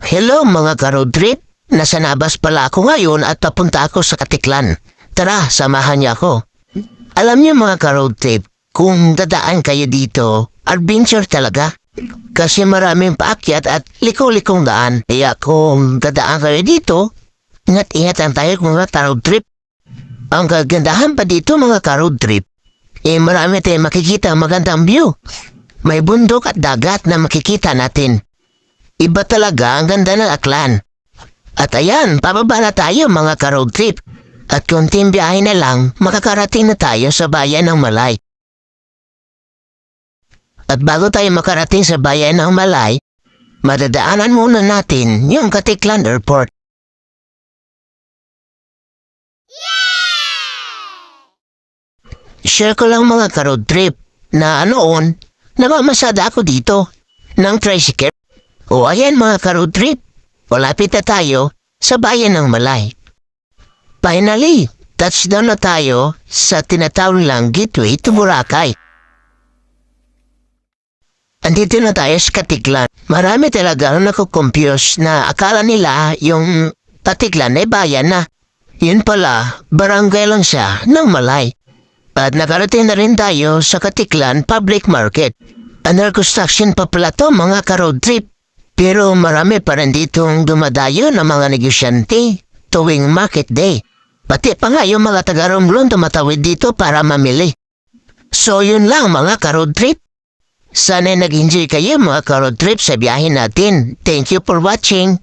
Hello mga ka-road trip! Nasa Nabas pala ako ngayon at papunta ako sa Katiklan. Tara, samahan niyo ako. Alam niyo mga ka-road trip, kung dadaan kayo dito, adventure talaga. Kasi maraming paakyat at liko-likong daan. Kaya kung dadaan kayo dito, ingat-ingatan tayo mga ka-road trip. Ang kagandahan pa dito mga ka-road trip, marami tayong makikita magandang view. May bundok at dagat na makikita natin. Iba talaga ang ganda ng Aklan. At ayan, pababa na tayo mga ka-road trip. At konting biyahe na lang, makakarating na tayo sa bayan ng Malay. At bago tayo makarating sa bayan ng Malay, madadaanan muna natin yung Katiklan Airport. Share ko lang mga ka-road trip na noon, namamasada ako dito ng tricycle. O ayan mga ka-road trip, malapit na tayo sa bayan ng Malay. Finally, touchdown na tayo sa tinatawag lang gateway to Boracay. Andito na tayo sa Katiklan. Marami talaga ang nakukompuse na akala nila yung Katiklan ay bayan na. Yun pala, barangay lang siya ng Malay. At nakarating na rin tayo sa Katiklan Public Market. Under construction pa pala to mga ka-road trip. Pero marami pa rin ditong dumadayo ng mga negosyante tuwing market day. Pati pa nga yung mga taga-Romblon tumatawid dito para mamili. So yun lang mga ka-road trip. Sana nag-enjoy kayo mga ka-road trip sa biyahe natin. Thank you for watching.